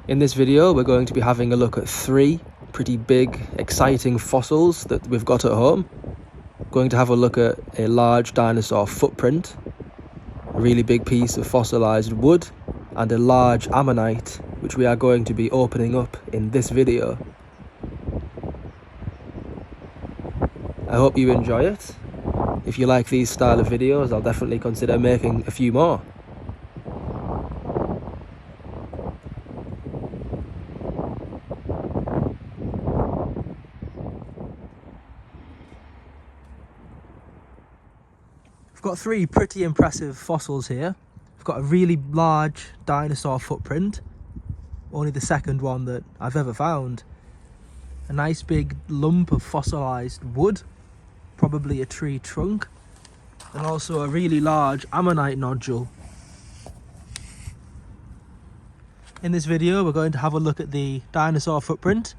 In this video, we're going to be having a look at 3 pretty big, exciting fossils that we've got at home. We're going to have a look at a large dinosaur footprint, a really big piece of fossilized wood, and a large ammonite, which we are going to be opening up in this video. I hope you enjoy it. If you like these style of videos, I'll definitely consider making a few more. We've got 3 pretty impressive fossils here. We've got a really large dinosaur footprint, only the second one that I've ever found. A nice big lump of fossilized wood, probably a tree trunk, and also a really large ammonite nodule. In this video, we're going to have a look at the dinosaur footprint,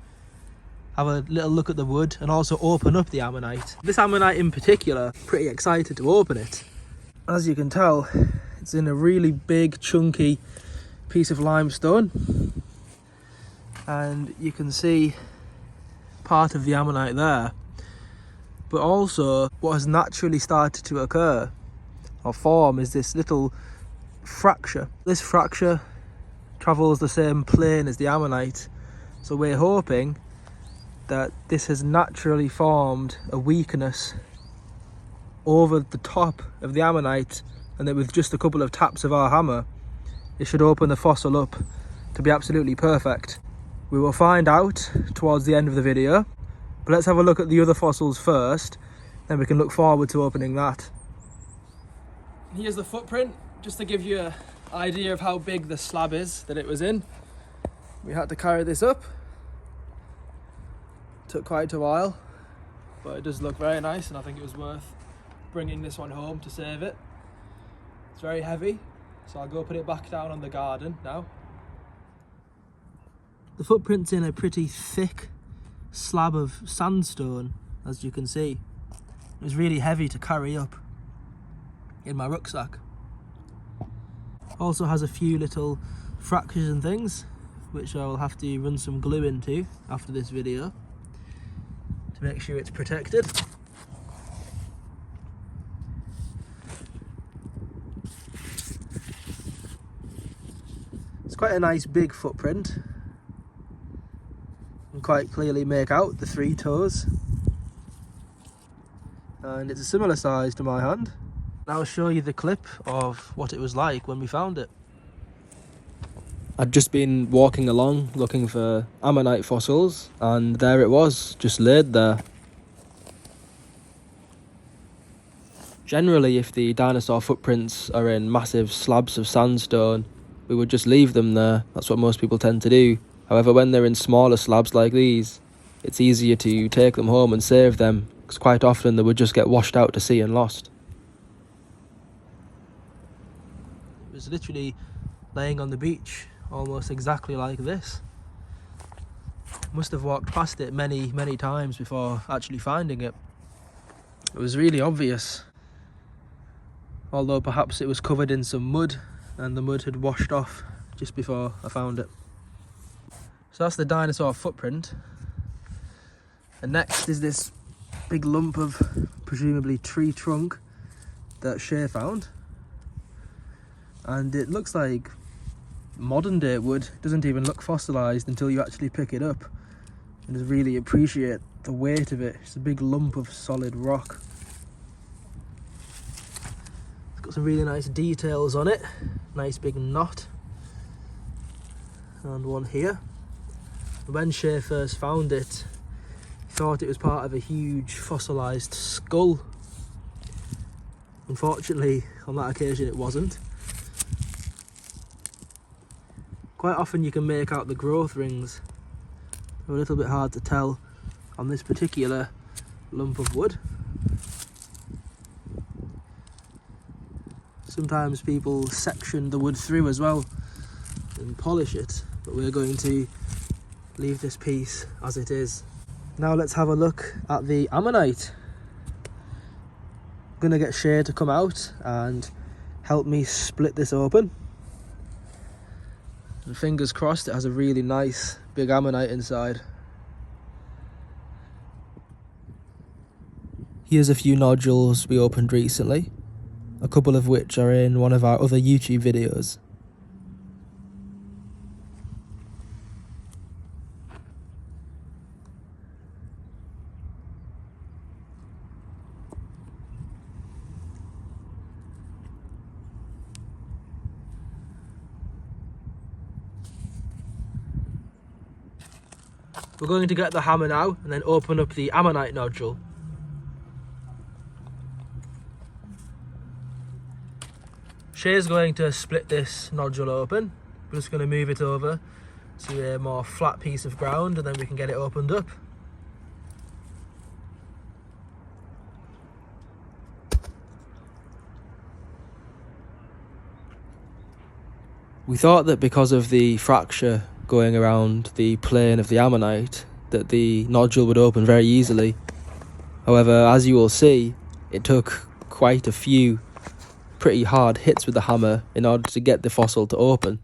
have a little look at the wood, and also open up the ammonite. This ammonite in particular, pretty excited to open it. As you can tell, it's in a really big chunky piece of limestone, and you can see part of the ammonite there. But also what has naturally started to occur or form is this little fracture. This fracture travels the same plane as the ammonite, so we're hoping that this has naturally formed a weakness over the top of the ammonite, and that with just a couple of taps of our hammer it should open the fossil up to be absolutely perfect. We will find out towards the end of the video, but let's have a look at the other fossils first, then we can look forward to opening that. Here's the footprint, just to give you an idea of how big the slab is that it was in. We had to carry this up. Took quite a while, but it does look very nice, and I think it was worth bringing this one home to save it. It's very heavy, so I'll go put it back down on the garden now. The footprint's in a pretty thick slab of sandstone, as you can see. It was really heavy to carry up in my rucksack. Also has a few little fractures and things, which I will have to run some glue into after this video to make sure it's protected. It's quite a nice big footprint. You can quite clearly make out the 3 toes, and it's a similar size to my hand. Now I'll show you the clip of what it was like when we found it. I'd just been walking along looking for ammonite fossils, and there it was, just laid there. Generally, if the dinosaur footprints are in massive slabs of sandstone, we would just leave them there. That's what most people tend to do. However, when they're in smaller slabs like these, it's easier to take them home and save them, because quite often they would just get washed out to sea and lost. It was literally laying on the beach, almost exactly like this. Must have walked past it many times before actually finding it. It was really obvious, although perhaps it was covered in some mud and the mud had washed off just before I found it. So that's the dinosaur footprint, and next is this big lump of presumably tree trunk that Shay found, and it looks like modern day wood. It doesn't even look fossilized until you actually pick it up and just really appreciate the weight of it. It's a big lump of solid rock. It's got some really nice details on it, nice big knot, and one here. When Shay first found it, he thought it was part of a huge fossilized skull. Unfortunately, on that occasion it wasn't. Quite often you can make out the growth rings. They're a little bit hard to tell on this particular lump of wood. Sometimes people section the wood through as well and polish it, but we're going to leave this piece as it is. Now let's have a look at the ammonite. I'm going to get Shay to come out and help me split this open. And fingers crossed it has a really nice big ammonite inside. Here's a few nodules we opened recently, a couple of which are in one of our other YouTube videos. We're going to get the hammer now and then open up the ammonite nodule. Shay's going to split this nodule open. We're just going to move it over to a more flat piece of ground and then we can get it opened up. We thought that because of the fracture going around the plane of the ammonite that the nodule would open very easily. However, as you will see, it took quite a few pretty hard hits with the hammer in order to get the fossil to open.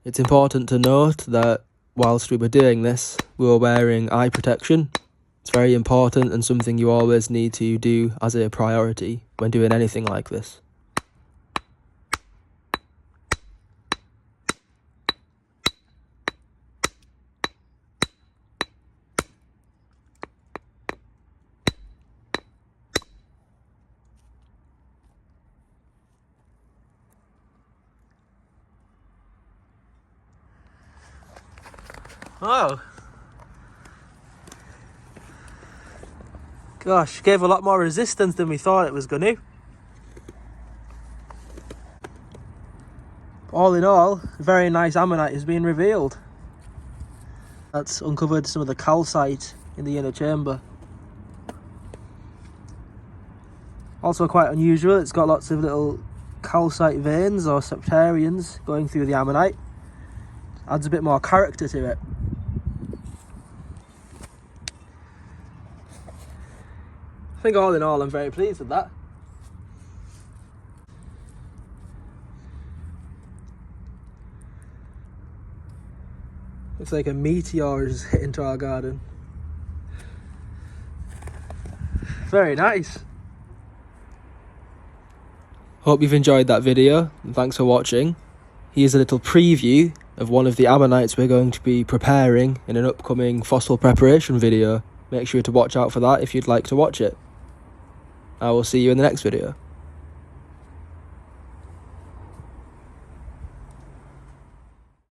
It's important to note that whilst we were doing this, we were wearing eye protection. It's very important and something you always need to do as a priority when doing anything like this. Oh, gosh, gave a lot more resistance than we thought it was going to. All in all, a very nice ammonite has been revealed. That's uncovered some of the calcite in the inner chamber. Also quite unusual, it's got lots of little calcite veins or septarians going through the ammonite. Adds a bit more character to it. I think all in all, I'm very pleased with that. Looks like a meteor is hit into our garden. Very nice. Hope you've enjoyed that video, and thanks for watching. Here's a little preview of one of the ammonites we're going to be preparing in an upcoming fossil preparation video. Make sure to watch out for that if you'd like to watch it. I will see you in the next video.